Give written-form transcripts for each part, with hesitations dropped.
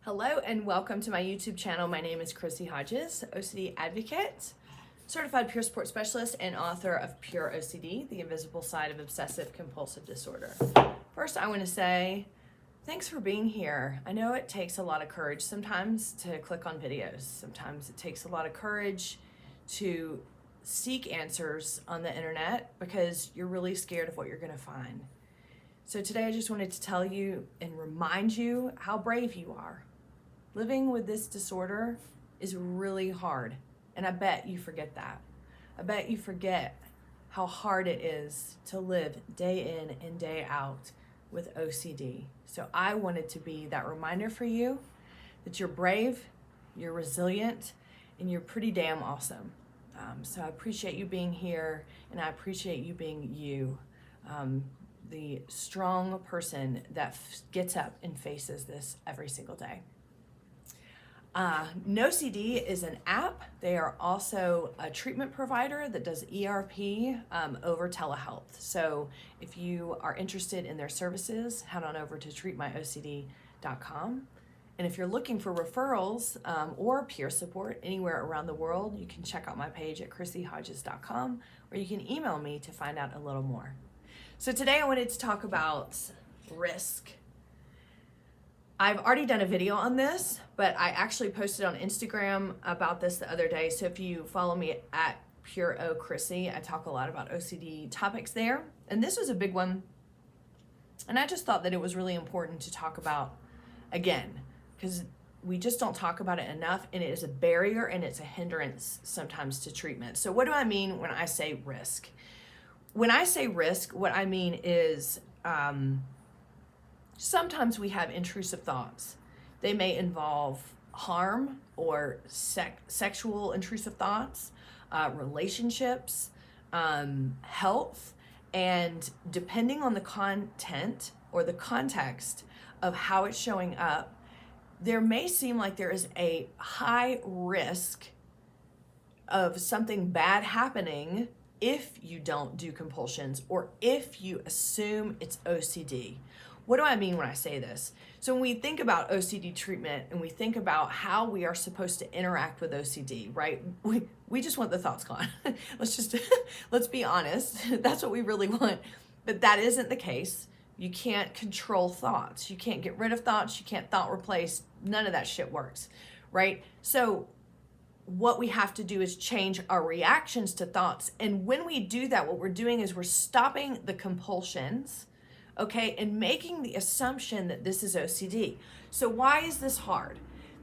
Hello and welcome to my YouTube channel. My name is Chrissy Hodges, OCD advocate, certified peer support specialist, and author of Pure OCD, The Invisible Side of Obsessive Compulsive Disorder. First, I want to say thanks for being here. I know it takes a lot of courage sometimes to click on videos. Sometimes it takes a lot of courage to seek answers on the internet because you're really scared of what you're going to find. So today I just wanted to tell you and remind you how brave you are. Living with this disorder is really hard, and I bet you forget that. I bet you forget how hard it is to live day in and day out with OCD. So I wanted to be that reminder for you that you're brave, you're resilient, and you're pretty damn awesome. So I appreciate you being here, and I appreciate you being you, the strong person that gets up and faces this every single day. NoCD is an app. They are also a treatment provider that does ERP over telehealth. So if you are interested in their services, head on over to treatmyocd.com. And if you're looking for referrals or peer support anywhere around the world, you can check out my page at chrissyhodges.com, or you can email me to find out a little more. So today I wanted to talk about risk. I've already done a video on this, but I actually posted on Instagram about this the other day. So if you follow me at PureOChrissy, I talk a lot about OCD topics there. And this was a big one. And I just thought that it was really important to talk about again, because we just don't talk about it enough, and it is a barrier and it's a hindrance sometimes to treatment. So what do I mean when I say risk? When I say risk, what I mean is sometimes we have intrusive thoughts. They may involve harm or sexual intrusive thoughts, relationships, health, and depending on the content or the context of how it's showing up, there may seem like there is a high risk of something bad happening if you don't do compulsions or if you assume it's OCD. What do I mean when I say this? So when we think about OCD treatment and we think about how we are supposed to interact with OCD, right? We just want the thoughts gone. Let's be honest. That's what we really want. But that isn't the case. You can't control thoughts. You can't get rid of thoughts. You can't thought replace. None of that shit works, right? So what we have to do is change our reactions to thoughts. And when we do that, what we're doing is we're stopping the compulsions, okay, and making the assumption that this is OCD. So why is this hard?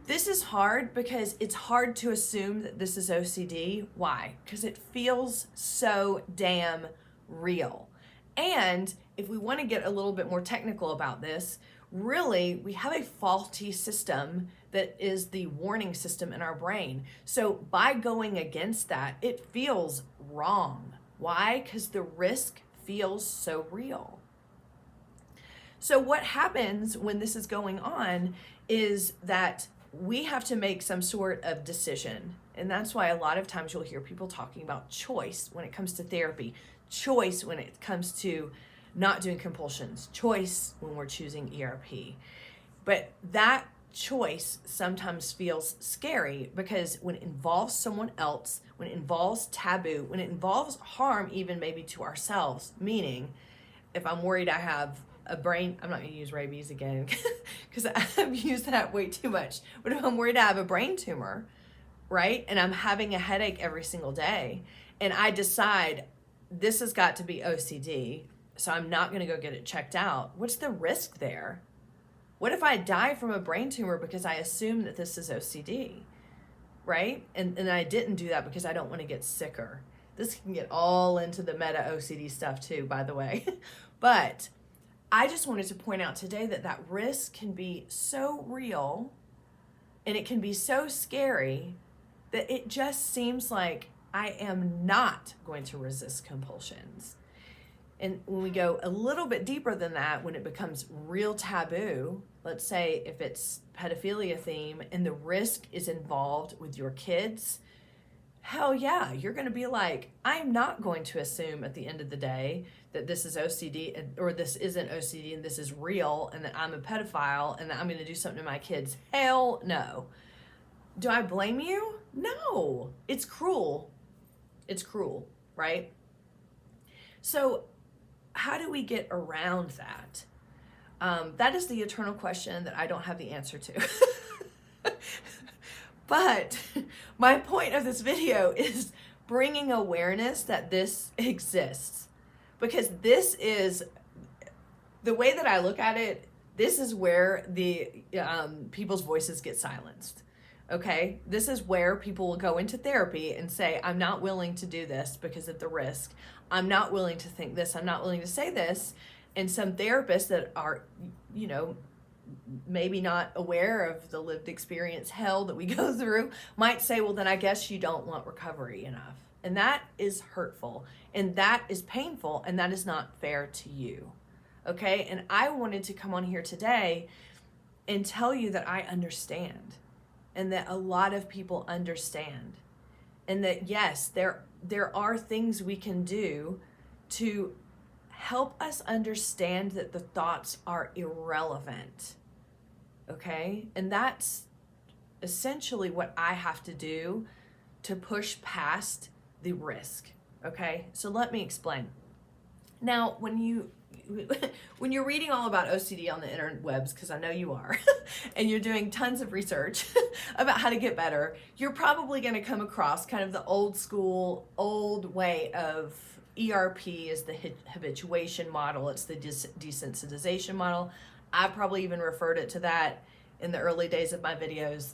This is hard because it's hard to assume that this is OCD. Why? Because it feels so damn real. And if we want to get a little bit more technical about this, really, we have a faulty system that is the warning system in our brain. So by going against that, it feels wrong. Why? Because the risk feels so real. So what happens when this is going on is that we have to make some sort of decision. And that's why a lot of times you'll hear people talking about choice when it comes to therapy, choice when it comes to not doing compulsions, choice when we're choosing ERP. But that choice sometimes feels scary because when it involves someone else, when it involves taboo, when it involves harm even maybe to ourselves, meaning if I'm worried I have a brain, I'm not going to use rabies again because I've used that way too much. But if I'm worried I have a brain tumor, right, and I'm having a headache every single day, and I decide this has got to be OCD, so I'm not going to go get it checked out, what's the risk there? What if I die from a brain tumor because I assume that this is OCD, right? And I didn't do that because I don't want to get sicker. This can get all into the meta OCD stuff too, by the way. But I just wanted to point out today that that risk can be so real and it can be so scary that it just seems like I am not going to resist compulsions. And when we go a little bit deeper than that, when it becomes real taboo, let's say if it's pedophilia theme and the risk is involved with your kids hell yeah, you're going to be like, I'm not going to assume at the end of the day that this is OCD or this isn't OCD and this is real and that I'm a pedophile and that I'm going to do something to my kids. Hell no. Do I blame you? No. It's cruel. It's cruel, right? So how do we get around that? That is the eternal question that I don't have the answer to. But my point of this video is bringing awareness that this exists, because this is the way that I look at it. This is where the people's voices get silenced. Okay, this is where people will go into therapy and say, I'm not willing to do this because of the risk. I'm not willing to think this. I'm not willing to say this. And some therapists that are, maybe not aware of the lived experience hell that we go through might say, well, then I guess you don't want recovery enough. And that is hurtful, and that is painful, and that is not fair to you. Okay, and I wanted to come on here today and tell you that I understand, and that a lot of people understand, and that yes, there are things we can do to help us understand that the thoughts are irrelevant. Okay? And that's essentially what I have to do to push past the risk. Okay? So let me explain. Now, when you're reading all about OCD on the interwebs, because I know you are, and you're doing tons of research about how to get better, you're probably going to come across kind of the old school, old way of ERP is the habituation model. It's the desensitization model. I probably even referred it to that in the early days of my videos.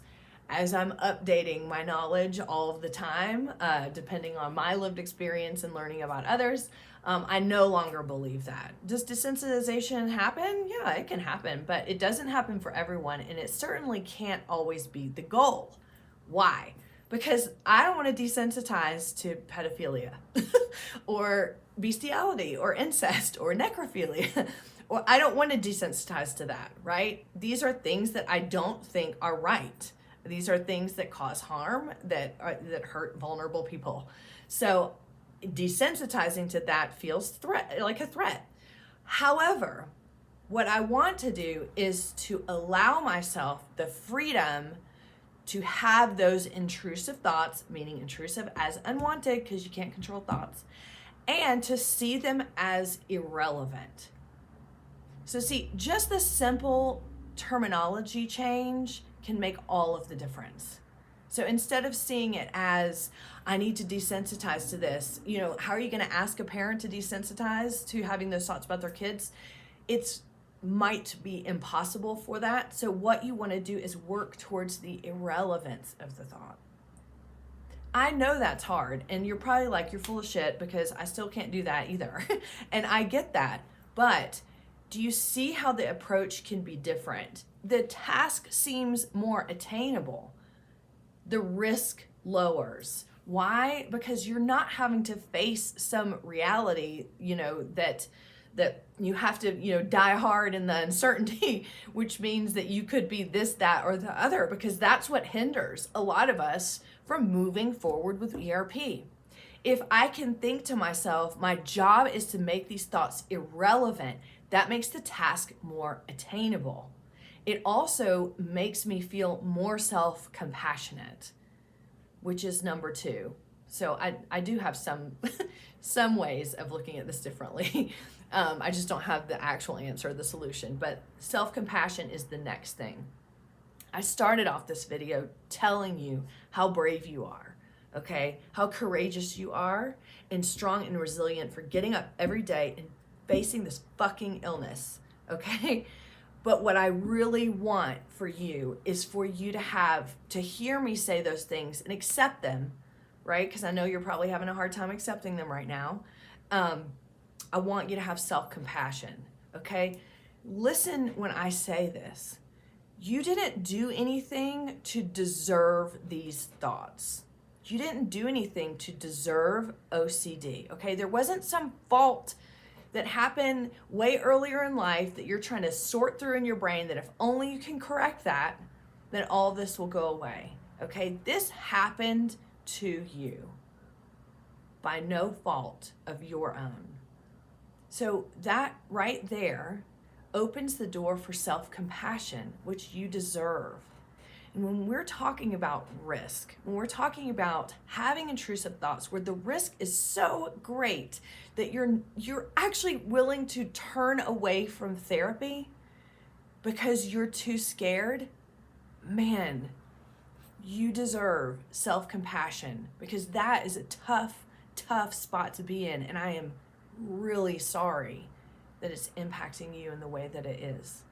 As I'm updating my knowledge all of the time, depending on my lived experience and learning about others, I no longer believe that. Does desensitization happen? Yeah, it can happen, but it doesn't happen for everyone, and it certainly can't always be the goal. Why? Because I don't want to desensitize to pedophilia or bestiality or incest or necrophilia. Or I don't want to desensitize to that, right? These are things that I don't think are right. These are things that cause harm, that hurt vulnerable people. So desensitizing to that feels like a threat. However, what I want to do is to allow myself the freedom to have those intrusive thoughts, meaning intrusive as unwanted, because you can't control thoughts, and to see them as irrelevant. So see, just the simple terminology change can make all of the difference. So instead of seeing it as, I need to desensitize to this, how are you going to ask a parent to desensitize to having those thoughts about their kids? It's might be impossible for that. So what you want to do is work towards the irrelevance of the thought. I know that's hard, and you're probably like, you're full of shit, because I still can't do that either. And I get that. But do you see how the approach can be different? The task seems more attainable. The risk lowers. Why? Because you're not having to face some reality, that you have to, die hard in the uncertainty, which means that you could be this, that, or the other, because that's what hinders a lot of us from moving forward with ERP. If I can think to myself, my job is to make these thoughts irrelevant, that makes the task more attainable. It also makes me feel more self-compassionate, which is number 2. So I do have some ways of looking at this differently. I just don't have the actual answer, the solution, but self-compassion is the next thing. I started off this video telling you how brave you are, okay? How courageous you are, and strong and resilient for getting up every day and facing this fucking illness, okay? But what I really want for you is for you to hear me say those things and accept them, right? Because I know you're probably having a hard time accepting them right now. I want you to have self-compassion, okay? Listen when I say this. You didn't do anything to deserve these thoughts. You didn't do anything to deserve OCD, okay? There wasn't some fault that happened way earlier in life that you're trying to sort through in your brain, that if only you can correct that, then all this will go away, okay? This happened to you by no fault of your own. So that right there opens the door for self-compassion, which you deserve. And when we're talking about risk, when we're talking about having intrusive thoughts where the risk is so great that you're actually willing to turn away from therapy because you're too scared, man, you deserve self-compassion, because that is a tough spot to be in. And I am really sorry that it's impacting you in the way that it is.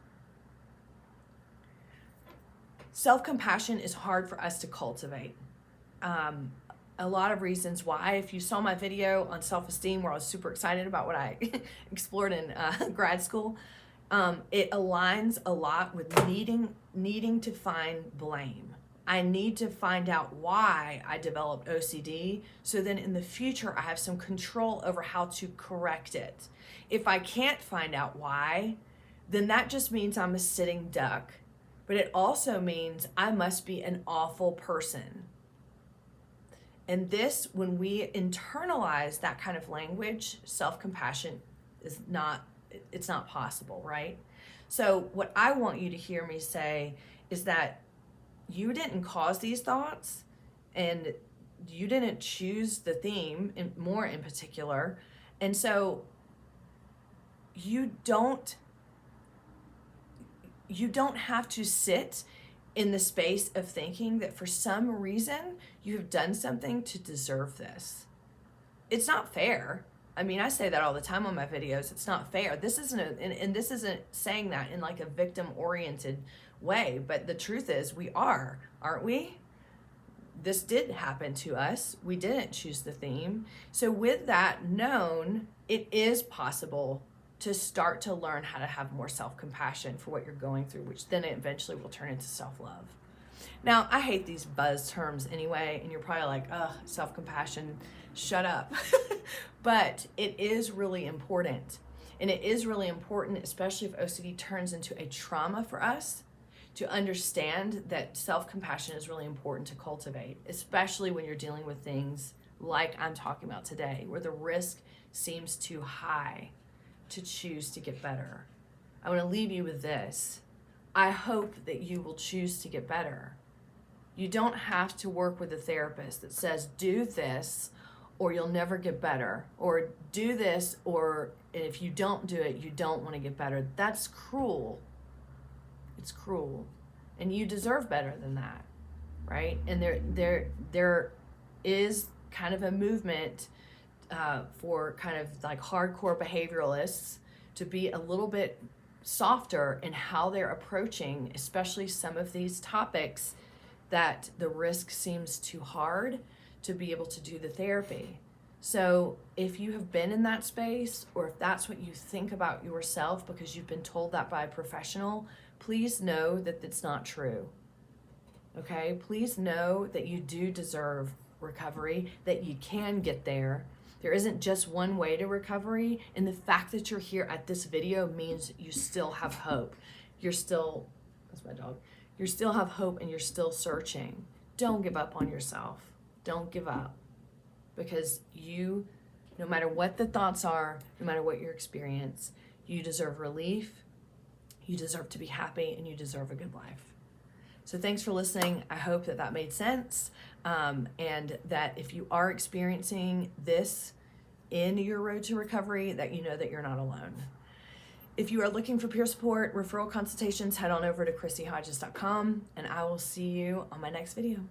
Self-compassion is hard for us to cultivate. A lot of reasons why. If you saw my video on self-esteem where I was super excited about what I explored in grad school, it aligns a lot with needing to find blame. I need to find out why I developed OCD, so then in the future I have some control over how to correct it. If I can't find out why, then that just means I'm a sitting duck. But it also means I must be an awful person. And this, when we internalize that kind of language, self-compassion is not, it's not possible, right? So what I want you to hear me say is that you didn't cause these thoughts, and you didn't choose the theme, more in particular. And so you don't have to sit in the space of thinking that for some reason you have done something to deserve this. It's not fair. I mean, I say that all the time on my videos. It's not fair. This isn't and this isn't saying that in like a victim-oriented way, but the truth is we are, aren't we? This did happen to us. We didn't choose the theme. So with that known, it is possible to start to learn how to have more self-compassion for what you're going through, which then eventually will turn into self-love. Now, I hate these buzz terms anyway, and you're probably like, ugh, self-compassion, shut up. But it is really important. And it is really important, especially if OCD turns into a trauma for us, to understand that self-compassion is really important to cultivate, especially when you're dealing with things like I'm talking about today, where the risk seems too high to choose to get better. I want to leave you with this. I hope that you will choose to get better. You don't have to work with a therapist that says, do this or you'll never get better, or do this, or if you don't do it, you don't want to get better. That's cruel. It's cruel. And you deserve better than that, right? And there is kind of a movement for kind of like hardcore behavioralists to be a little bit softer in how they're approaching, especially some of these topics that the risk seems too hard to be able to do the therapy. So if you have been in that space, or if that's what you think about yourself because you've been told that by a professional, please know that it's not true. Okay? Please know that you do deserve recovery, that you can get there. There isn't just one way to recovery, and the fact that you're here at this video means you still have hope. You're still, that's my dog, you still have hope and you're still searching. Don't give up on yourself. Don't give up, because you, no matter what the thoughts are, no matter what your experience, you deserve relief, you deserve to be happy, and you deserve a good life. So thanks for listening. I hope that that made sense, and that if you are experiencing this in your road to recovery, that you know that you're not alone. If you are looking for peer support, referral consultations, head on over to ChristyHodges.com, and I will see you on my next video.